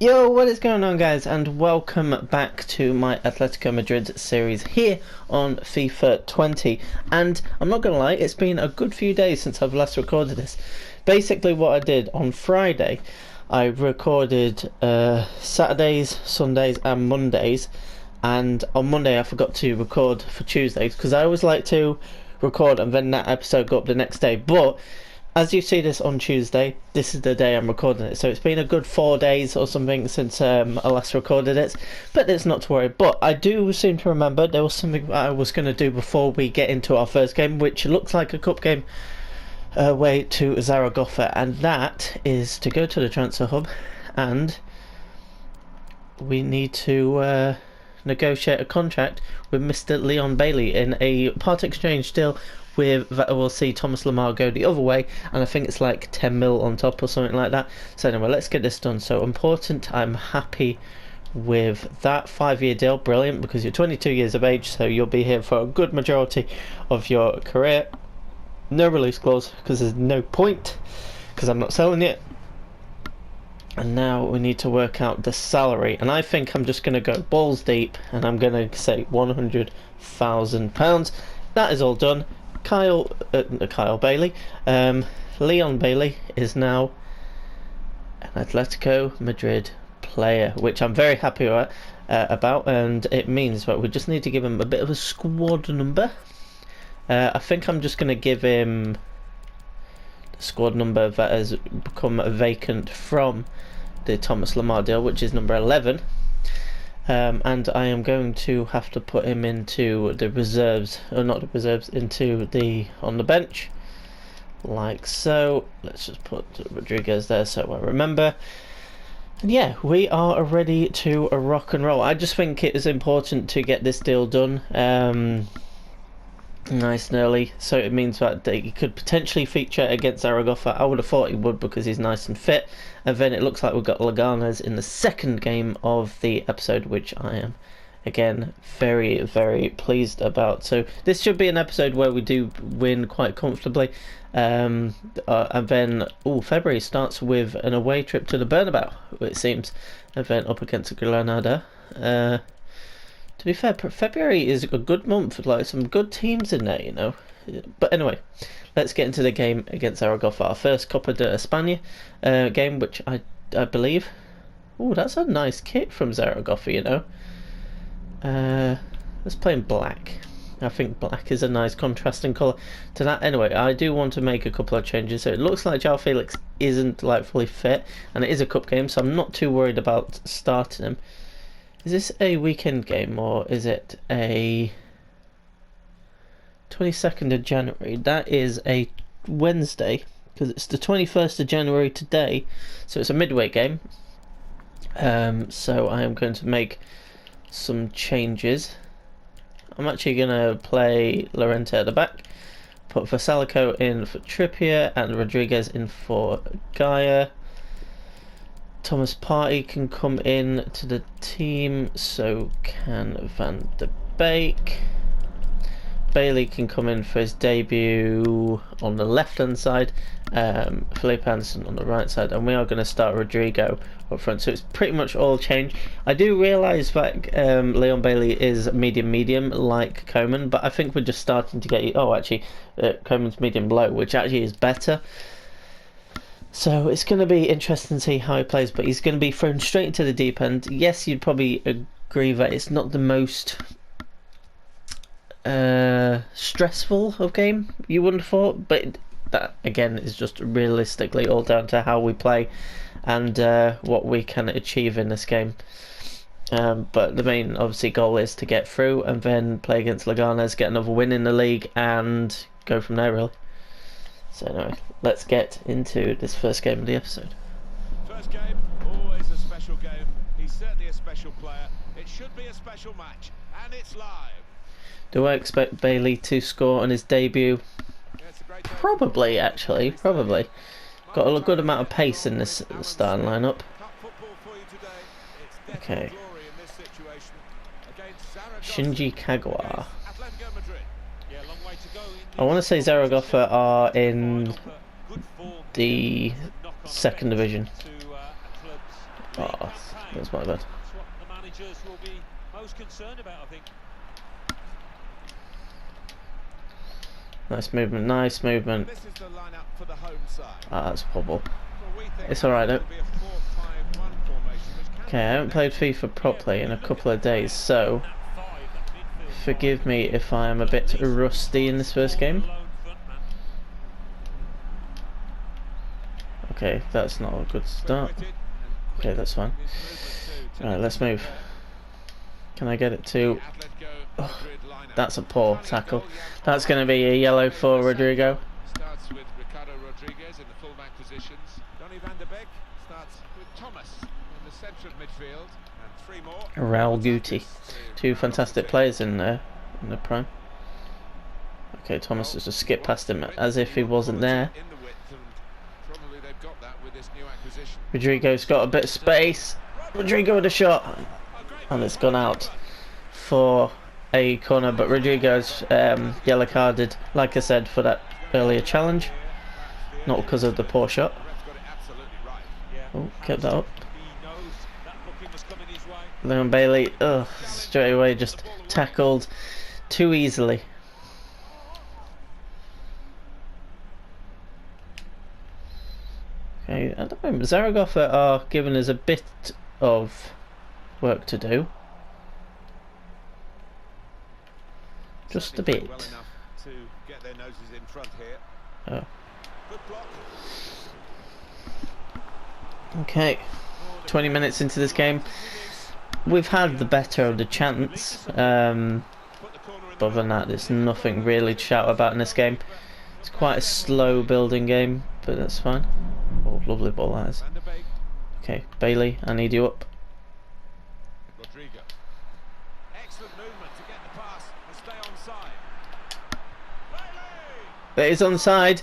Yo, what is going on, guys, and welcome back to my Atletico Madrid series here on FIFA 20. And I'm not gonna lie, it's been a good few days since I've last recorded this. Basically what I did on Friday, I recorded Saturdays, Sundays and Mondays, and on Monday I forgot to record for Tuesdays because I always like to record and then that episode go up the next day. But as you see this on Tuesday, this is the day I'm recording it. So it's been a good 4 days or something since I last recorded it. But it's not to worry. But I do seem to remember there was something I was going to do before we get into our first game, which looks like a cup game away to Zaragoza. And that is to go to the transfer hub and we need to negotiate a contract with Mr. Leon Bailey in a part exchange deal with that we'll see Thomas Lemar go the other way, and I think it's like 10 mil on top or something like that. So anyway, let's get this done. So important, I'm happy with that 5-year deal. Brilliant, because you're 22 years of age, so you'll be here for a good majority of your career. No release clause because there's no point, because I'm not selling it. And now we need to work out the salary, and I think I'm just going to go balls deep and I'm going to say £100,000. That is all done. Kyle Bailey, Leon Bailey is now an Atletico Madrid player, which I'm very happy about, and it means that we just need to give him a bit of a squad number. I think I'm just going to give him the squad number that has become vacant from the Thomas Lemar deal, which is number 11. And I am going to have to put him into the reserves, or not the reserves, into the on the bench, like so. Let's just put Rodriguez there so I remember. And yeah, we are ready to rock and roll. I just think it is important to get this deal done nice and early, so it means that he could potentially feature against Zaragoza. I would have thought he would because he's nice and fit. And then it looks like we've got Leganes in the second game of the episode, which I am again very, very pleased about. So this should be an episode where we do win quite comfortably. And then February starts with an away trip to the Bernabeu, it seems, and then up against Granada. To be fair, February is a good month with like some good teams in there, you know. But anyway, let's get into the game against Zaragoza, our first Copa de España game, which I believe. Oh, that's a nice kit from Zaragoza, you know. Let's play in black. I think black is a nice contrasting colour to that. Anyway, I do want to make a couple of changes. So it looks like João Felix isn't like fully fit, and it is a cup game, so I'm not too worried about starting him. Is this a weekend game or is it a 22nd of January? That is a Wednesday because it's the 21st of January today, so it's a midway game. So I am going to make some changes. I'm actually going to play Llorente at the back, put Vasalico in for Trippier and Rodriguez in for Gaia. Thomas Partey can come in to the team, so can Van de Beek. Bailey can come in for his debut on the left hand side, Felipe Anderson on the right side, and we are going to start Rodrigo up front. So it's pretty much all changed. I do realise that Leon Bailey is medium like Coman, but I think we're just starting to get Coman's medium low, which actually is better. So it's going to be interesting to see how he plays, but he's going to be thrown straight into the deep end. Yes, you'd probably agree that it's not the most stressful of game, you wouldn't have thought, but that again is just realistically all down to how we play and what we can achieve in this game. But the main obviously goal is to get through and then play against Leganes, get another win in the league and go from there really. So anyway, let's get into this first game of the episode. First game, always a special game. He's certainly a special player. It should be a special match, and it's live. Do I expect Bailey to score on his debut? Probably, actually, probably. Got a good amount of pace in this starting lineup. Okay. Shinji Kagawa. I want to say Zaragoza are in the second division. Oh, that's my bad. That's what the managers will be most concerned about, I think. Nice movement, nice movement. This is the lineup for the home side. Ah, that's a bobble. Well, we think It's alright though. it'll be a 4-5-1 formation, which can Okay, I haven't played FIFA properly in a couple of days, so forgive me if I am a bit rusty in this first game. Okay, that's not a good start. Okay, that's fine. Alright, let's move. Can I get it to... Oh, that's a poor tackle. That's going to be a yellow for Rodrigo. Starts with Ricardo Rodriguez in the fullback positions. Donny van der Beek starts with Thomas in the centre of midfield, and 3 more. Raul Guti. 2 fantastic players in there in the prime. Okay, Thomas has just skipped past him as if he wasn't there. Rodrigo's got a bit of space. Rodrigo with a shot, and it's gone out for a corner, but Rodrigo's yellow carded, like I said, for that earlier challenge, not because of the poor shot. Oh, kept that up. Leon Bailey, straight away just tackled too easily. Okay, at the moment Zaragoza are giving us a bit of work to do. Just a bit. Oh. Okay, 20 minutes into this game. We've had the better of the chance. Other than that, there's nothing really to shout about in this game. It's quite a slow building game, but that's fine. Oh, lovely ball that is. Okay, Bailey, I need you up. But it's onside,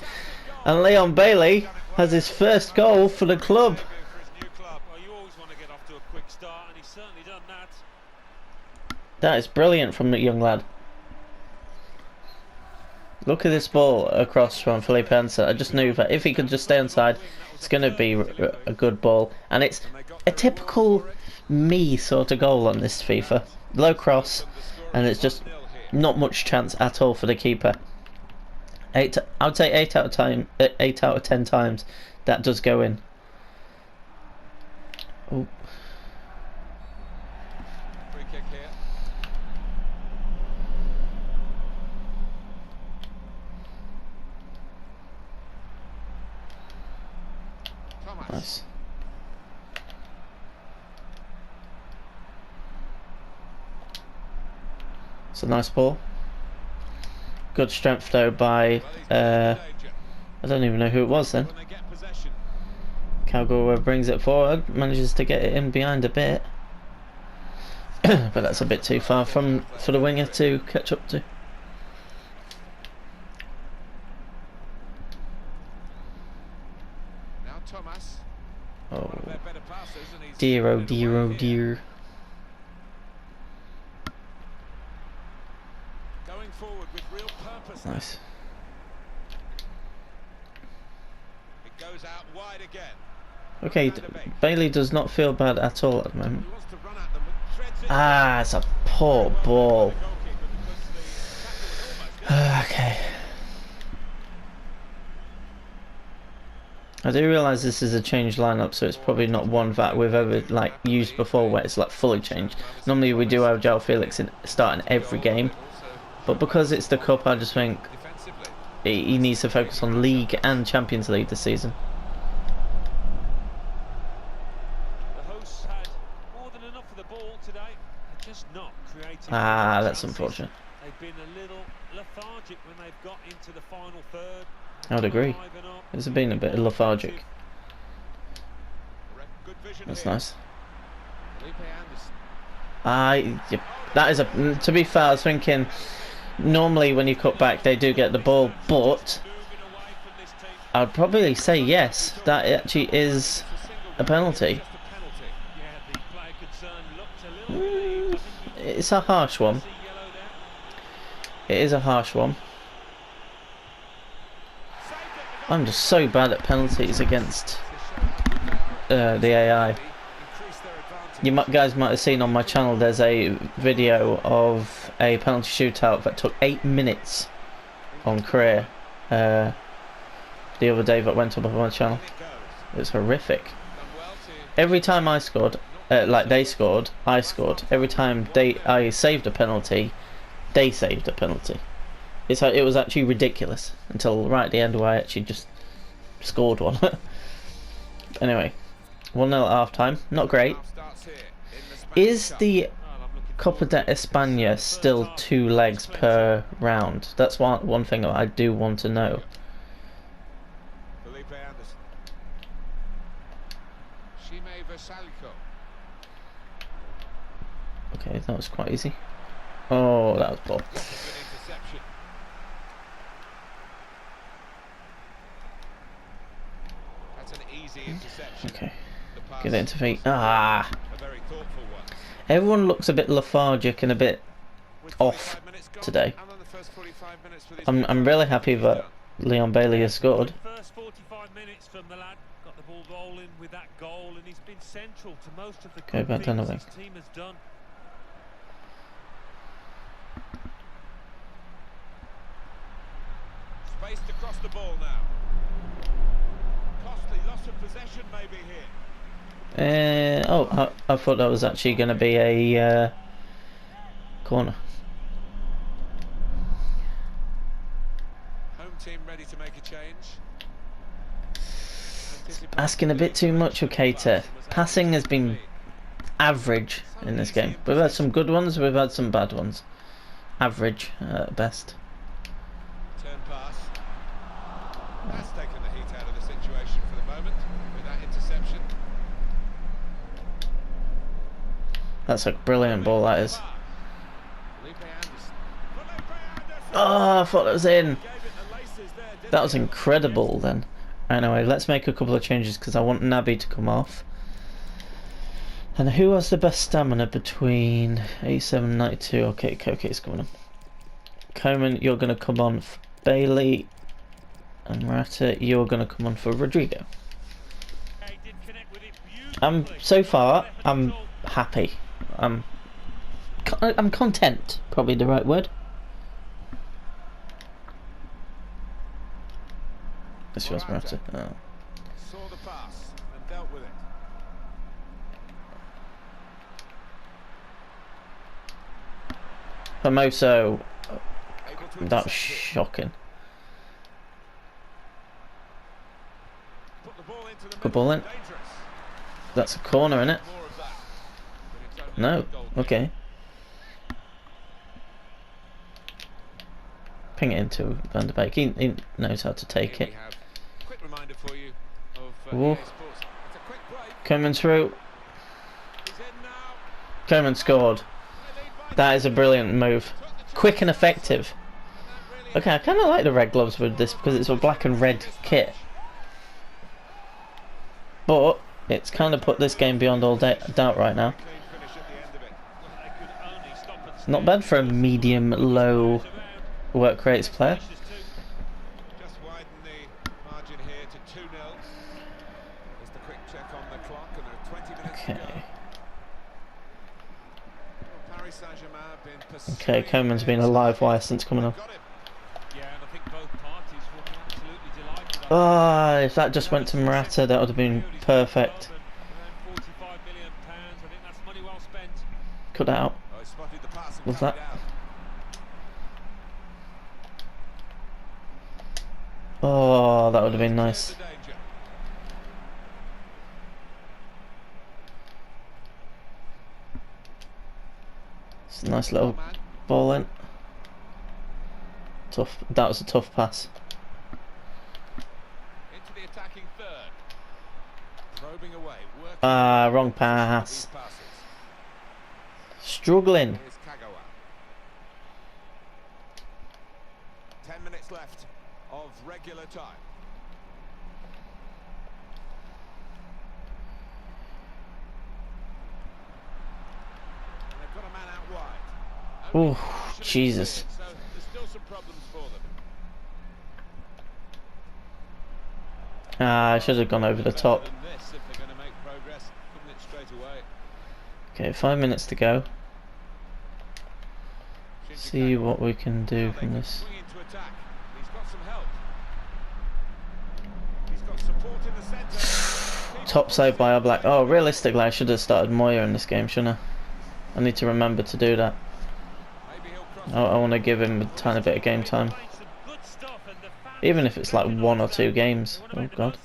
and Leon Bailey has his first goal for the club. That is brilliant from the young lad. Look at this ball across from Felipe Ansa. I just knew that if he could just stay onside, it's going to be a good ball. And it's a typical me sort of goal on this FIFA. Low cross, and it's just not much chance at all for the keeper. I would say 8 out of 10 times that does go in. Oh. Free kick here. Thomas. Nice. It's a nice ball. Good strength though by I don't even know who it was then. Calgary brings it forward, manages to get it in behind a bit, but that's a bit too far for the winger to catch up to. Now Thomas. Oh dear, oh dear, oh dear. Going forward with real purpose. Nice. It goes out wide again. Okay, Bailey does not feel bad at all at the moment. Ah, it's a poor ball. Okay. I do realise this is a changed lineup, so it's probably not one that we've ever used before, where it's fully changed. Normally we do have João Felix starting every game, but because it's the cup, I just think he needs to focus on League and Champions League this season. Ah, that's unfortunate. They've been a little lethargic when they've got into the final third. I would agree. It's been a bit lethargic. That's nice. Yep, that is a. To be fair, I was thinking. Normally, when you cut back, they do get the ball, but I'd probably say yes. That actually is a penalty. It's a harsh one. It is a harsh one. I'm just so bad at penalties against the AI. guys might have seen on my channel, there's a video of a penalty shootout that took 8 minutes on career the other day that went up on my channel. It was horrific. Every time I scored, like they scored, I scored. Every time I saved a penalty, they saved a penalty. It was actually ridiculous until right at the end where I actually just scored one. Anyway, 1-0 at half time. Not great. Is the Copa de España still 2 legs per round? That's one thing I do want to know. Okay, that was quite easy. Oh, that was poor. Okay, get it into feet. Ah! Everyone looks a bit lethargic and a bit off today. I'm really happy that Leon Bailey has scored. First 45 minutes from the lad, got the ball rolling with that goal, and he's been central to most of the good things his team has done. Space to cross the ball now. Costly loss of possession maybe here. Oh, I thought that was actually going to be a corner. Home team ready to make a change. Asking a bit too much of Keita. Passing has been average in this game. We've had some good ones, we've had some bad ones. Average at best. Turn pass. That's taken the heat out of the situation for the moment with that interception. That's a brilliant ball, that is. Oh, I thought that was in. That was incredible then. Anyway, let's make a couple of changes because I want Naby to come off. And who has the best stamina between 87 and 92? Okay, Koke's coming on. Coman, you're going to come on for Bailey. And Morata, you're going to come on for Rodrigo. So far, I'm happy. I'm content, probably the right word. This was Morata. Oh. Saw the pass and dealt with it. Hermoso. That was shocking. Good ball in. That's a corner, isn't it? No. Okay. Ping it into Van der Beek. He knows how to take it. Coman through. Coman scored. That is a brilliant move. Quick and effective. Okay, I kind of like the red gloves with this because it's a black and red kit. But it's kind of put this game beyond all doubt right now. Not bad for a medium-low work rates player. Just widen the margin here to 2-0. Just a quick check on the clock and there are 20 minutes to go. Paris Saint-Germain have been pursuing. Okay, Coman's been a live wire since coming on. Ah, if that just went to Morata, that would have been perfect. Cut out. Was that? Oh, that would have been nice. It's a nice little ball in. Tough. That was a tough pass. Into the attacking third. Probing away. Ah, wrong pass. Struggling. 10 minutes left of regular time. And they've got a man out wide. Oh, Jesus. So there's still some problems for them. Ah, I should have gone over the top. This if they're going to make progress, couldn't it straight away? Okay, 5 minutes to go. See what we can do from this. Top save by our black. Oh, realistically, I should have started Moya in this game, shouldn't I? I need to remember to do that. I want to give him a tiny bit of game time. Even if it's like 1 or 2 games. Oh, God.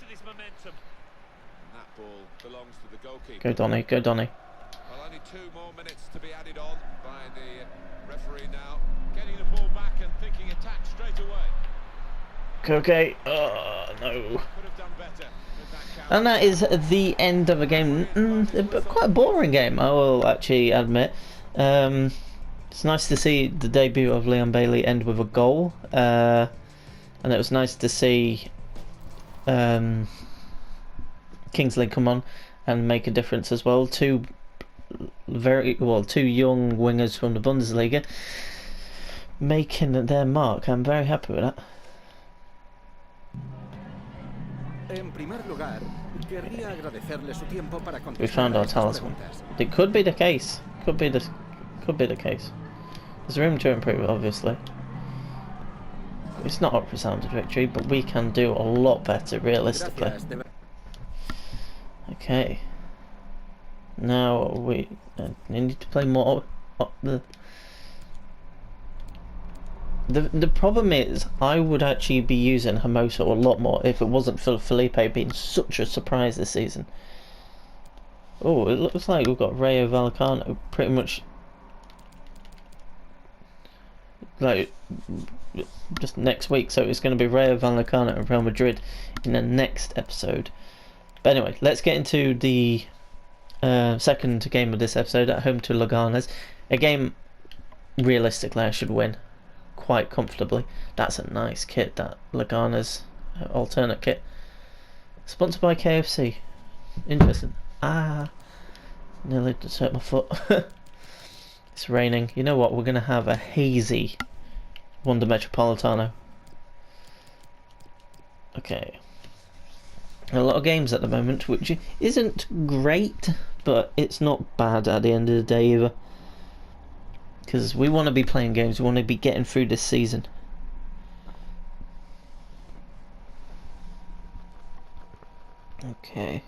Go, Donny. Go, Donny. Well, only 2 more minutes to be added on by the referee now. Getting the ball back and thinking attack straight away. Okay. Oh, no. Could have done better. And that is the end of a game. Quite a boring game, I will actually admit. It's nice to see the debut of Leon Bailey end with a goal. And it was nice to see Kingsley come on and make a difference as well. Two young wingers from the Bundesliga making their mark. I'm very happy with that. We found our talisman. It could be the case. Could be the case. There's room to improve, obviously. It's not a resounding victory, but we can do a lot better, realistically. Okay. Now we need to play more. The problem is, I would actually be using Hermoso a lot more if it wasn't for Felipe being such a surprise this season. Oh, it looks like we've got Rayo Vallecano pretty much like just next week, so it's going to be Rayo Vallecano and Real Madrid in the next episode. But anyway, let's get into the second game of this episode at home to Leganes. A game realistically I should win quite comfortably. That's a nice kit, that Leganes alternate kit. Sponsored by KFC. Interesting. Nearly just hurt my foot. It's raining. You know what? We're going to have a hazy Wonder Metropolitano. Okay. A lot of games at the moment, which isn't great, but it's not bad at the end of the day either. Because we want to be playing games, we want to be getting through this season. Okay.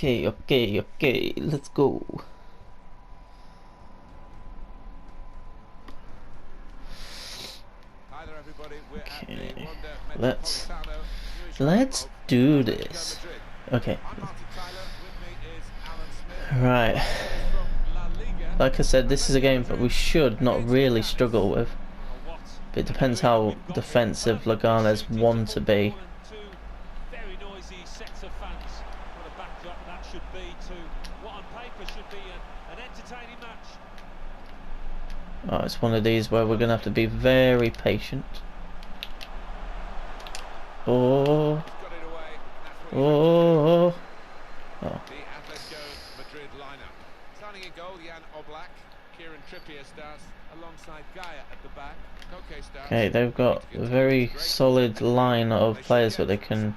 Okay, let's go. Okay, let's do this. Okay. Right. Like I said, this is a game that we should not really struggle with. But it depends how defensive Leganes want to be. Oh, it's one of these where we're going to have to be very patient. Oh. Oh. The Atletico Madrid lineup. Starting in goal, Jan Oblak. Kieran Trippier starts alongside Gaia at the back. Okay, they've got a very solid line of players that they can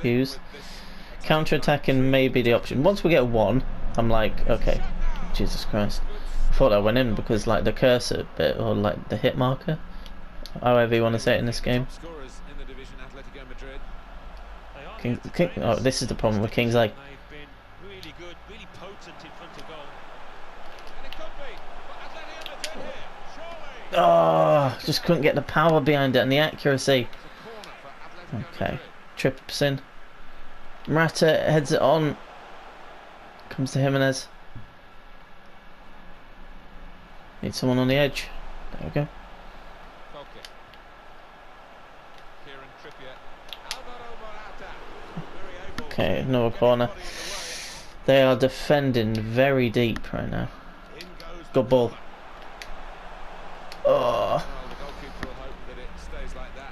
use. Counter-attacking may be the option. Once we get one, I'm like, okay, Jesus Christ. I thought that went in because like the cursor bit, or like the hit marker, however you want to say it in this game. Oh, this is the problem with Kingsley. Oh, just couldn't get the power behind it and the accuracy. Okay, trips in. Morata heads it on. Comes to Jimenez. Need someone on the edge. There we go. Okay, another corner. They are defending very deep right now. Good ball. Oh.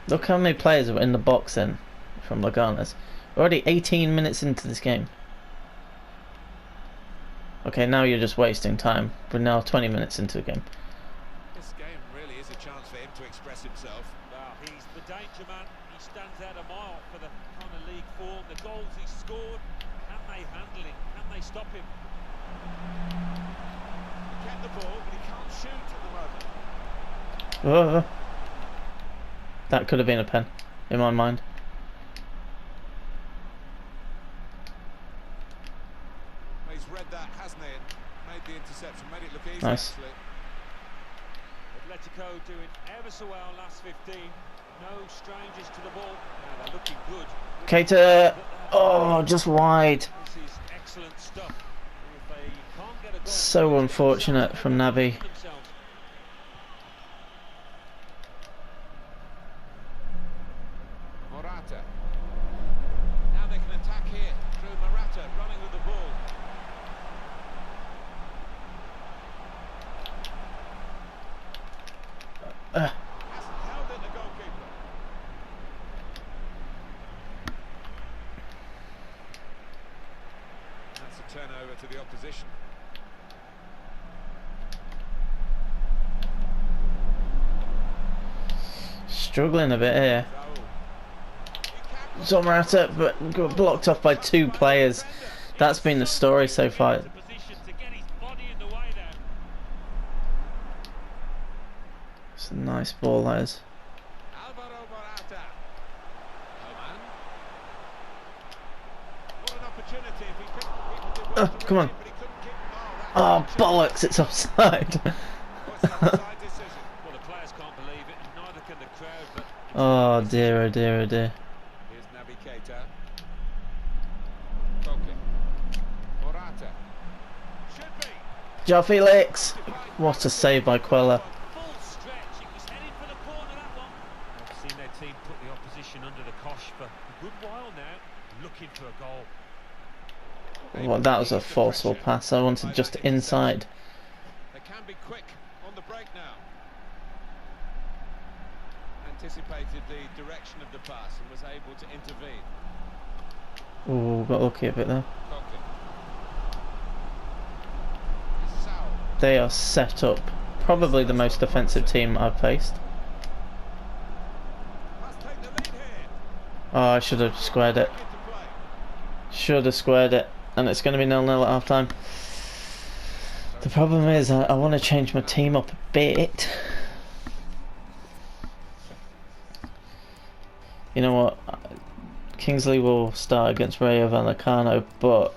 Look how many players are in the box then from Leganes. We're already 18 minutes into this game. Okay, now you're just wasting time. We're now 20 minutes into the game. This game really is a chance for him to express himself. Well, he's the danger man. He stands out a mile for the kind of league form, the goals he's scored. Can they handle him? Can they stop him? He kept the ball, but he can't shoot at the moment. Oh. That could have been a pen, in my mind. He's read that, hasn't he? And made the interception, made it look easy. Nice. Actually. Atletico doing ever so well last 15. No strangers to the ball. Now they're looking good. Cater. Oh, just wide. This is excellent stuff. If they can't get a goal, So unfortunate from Navi. Morata. Now they can attack here through Morata running with the ball. Hasn't held it, the goalkeeper. That's a turnover to the opposition. Struggling a bit here. Morata, but got blocked off by two players. That's been the story so far. It's a nice ball, that is. Alvaro Morata. Oman. What an opportunity if he could Oh, come on. but he couldn't keep. Oh, bollocks, it's offside. What's that offside decision? Well, the players can't believe it, and neither can the crowd. But Oh dear, oh dear, oh dear. Here's Naby Keita. Koke. Morata. Should be. João Felix. What a save by Quella. full stretch, he was heading for the corner, that one. I've seen their team put the opposition under the cosh for a good while now, looking for a goal. Well, that was a forceful pass. I wanted just inside. They can be quick on the break now. Anticipated the direction of the pass and was able to intervene. Ooh, got lucky a bit there. Koke. Sao. They are set up. Probably the most defensive team I've faced. Must take the lead here. Oh, I should have squared it. Into play. Should have squared it. And it's going to be 0-0 at half time. The problem is I want to change my team up a bit. You know what? Kingsley will start against Rayo Vallecano, but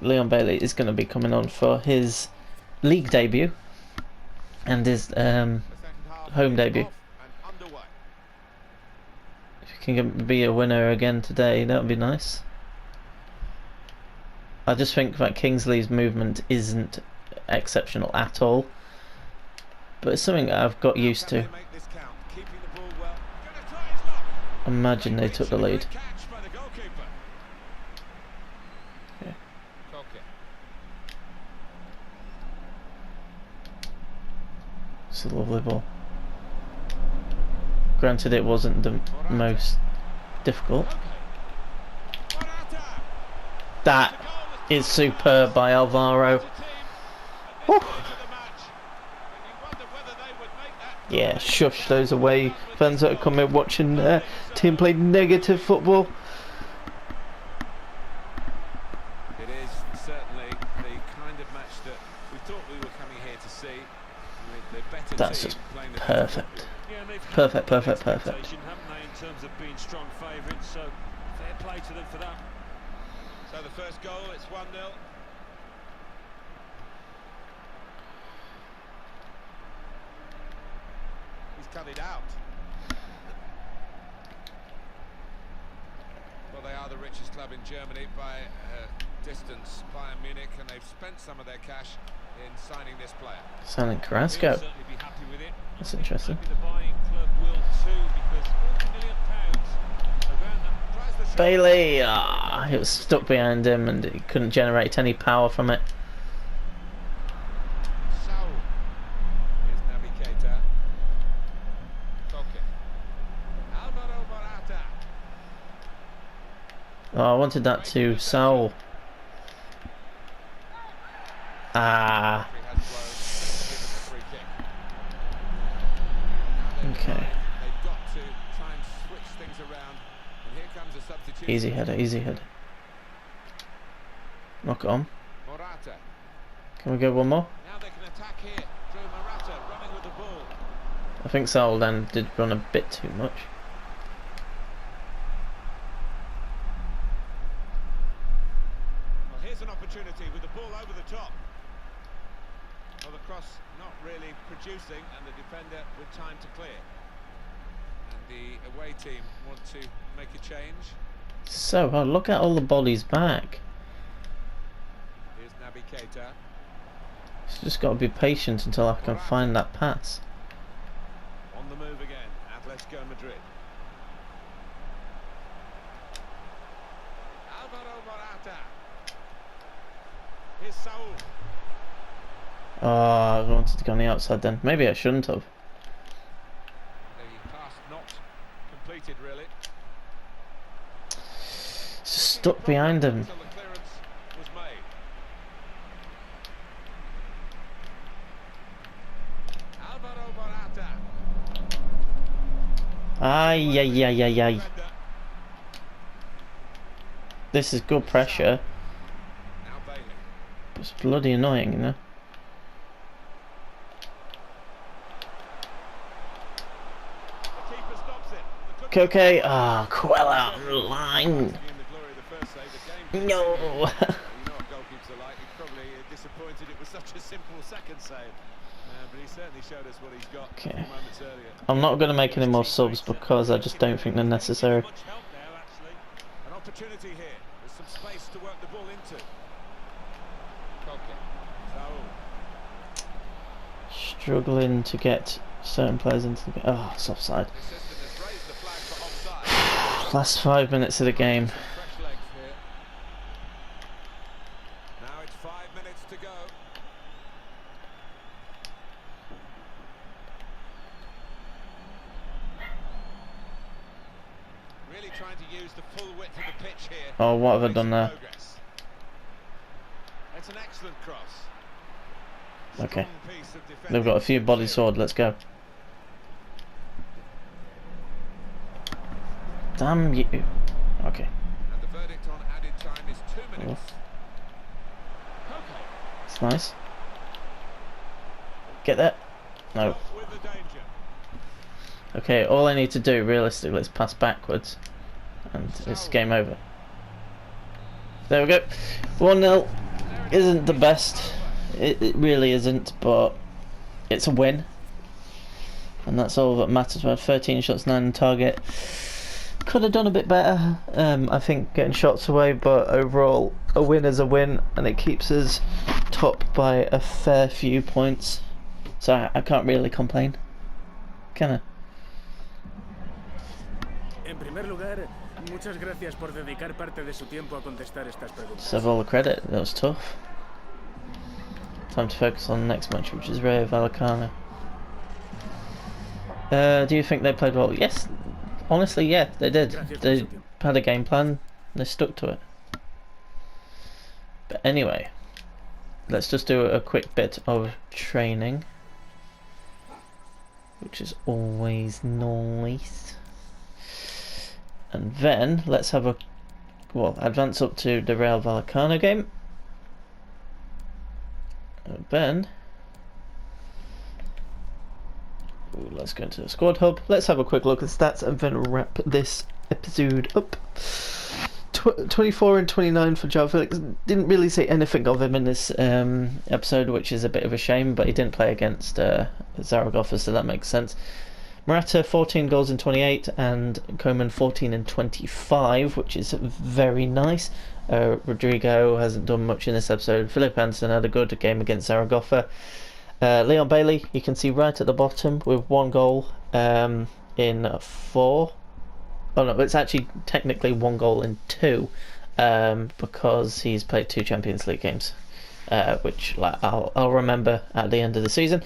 Leon Bailey is going to be coming on for his league debut and his The second half home is debut. off and underway. If you can be a winner again today, that would be nice. I just think that Kingsley's movement isn't exceptional at all, but it's something I've got used to. Can they make this count? Keeping the ball well. Gonna try his luck. Imagine they took the lead. Good catch by the goalkeeper. Yeah. Koke. It's a lovely ball. Granted, it wasn't the most difficult. Morata. That is superb by Alvaro. Whew. Yeah, shush those away fans that are coming watching their team play negative football. It is certainly the kind of match that we thought we were coming here to see. With the better That's team just playing the perfect. Yeah, and they've had Perfect, that perfect, perfect. expectation, haven't they, in terms of being strong favourites, so fair play to them for that. So the first goal, it's 1-0. He's cut it out. Well, they are the richest club in Germany by distance, Bayern Munich, and they've spent some of their cash in signing this player. Signing He'll Carrasco. certainly be happy with it. That's I think interesting. maybe the buying club will too, because £40 million around that. Tries the shot. Bailey, ah, it was stuck behind him and he couldn't generate any power from it. Sao. Here's Naby Keita. Koke. Alvaro Morata. Oh, I wanted that to Saul. Ah, He has blown, given the free kick. okay. They've got to try and switch ground. And here comes a substitution. Easy header, easy header. Knock it on. Morata. Can we go one more? Now they can attack here. Through Morata, running with the ball. I think Saldan did run a bit too much. Well, here's an opportunity with the ball over the top. Well, the cross not really producing, and the defender with time to clear. And the away team want to make a change. So hard. Look at all the bodies back. Here's Naby Keita. It's just got to be patient until I can find that pass. On the move again, Atletico Madrid. Alvaro Morata. Here's Saul. Oh, I wanted to go on the outside then. Maybe I shouldn't have. The pass not completed, really. It's just stuck behind him. Until the clearance was made. Alvaro Morata. Ay, ay, ay, ay, ay. This is good pressure. Now Bailey. It's bloody annoying, you know. The keeper stops it. Okay, ah, well out of line. No. You know what goalkeepers are like. He's probably disappointed it was such a simple second save. But he certainly showed us what he's got Okay. moments earlier. I'm not going to make any more subs because I just don't think they're necessary. Much help there, actually. An opportunity here. There's some space to work the ball into. Koke. Saul. Struggling to get certain players into the game. Oh, it's offside. The assistant has raised the flag for offside. Last 5 minutes of the game. Fresh legs here. Now it's 5 minutes to go. Really trying to use the full width of the pitch here. Oh, what have I done there? Progress. It's an excellent cross. Okay. Strong piece of defending. They've got a few bodies forward. Let's go. Damn you. Okay. And the verdict on added time is 2 minutes. Okay. It's nice. Get that. No. Off with the danger. Okay, all I need to do realistically is pass backwards and it's game over. There we go. 1-0 isn't the best. It really isn't, but it's a win. And that's all that matters. We had 13 shots, 9 on target. Could have done a bit better, I think, getting shots away, but overall a win is a win and it keeps us top by a fair few points. So I can't really complain, can I? En primer lugar, muchas gracias por dedicar parte de su tiempo a contestar estas preguntas. Deserve all the credit. That was tough. Time to focus on the next match, which is Rayo Vallecano. Do you think they played well? Yes. Honestly, yeah, they did. They had a game plan. They stuck to it. But anyway, let's just do a quick bit of training, which is always nice. And then let's have a advance up to the Real Vallecano game. And then let's go into the squad hub. Let's have a quick look at the stats and then wrap this episode up. 24 and 29 for João Felix. Didn't really see anything of him in this episode, which is a bit of a shame, but he didn't play against Zaragoza, so that makes sense. Morata 14 goals in 28 and Koeman 14 and 25, which is very nice. Rodrigo hasn't done much in this episode. Philip Anderson had a good game against Zaragoza. Leon Bailey, you can see right at the bottom with 1 goal in 4. Oh no, it's actually technically 1 goal in 2 because he's played 2 Champions League games, which I'll remember at the end of the season.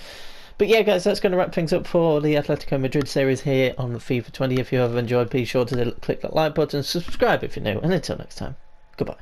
But yeah, guys, that's going to wrap things up for the Atletico Madrid series here on FIFA 20. If you have enjoyed, be sure to click that like button, subscribe if you're new, and until next time, goodbye.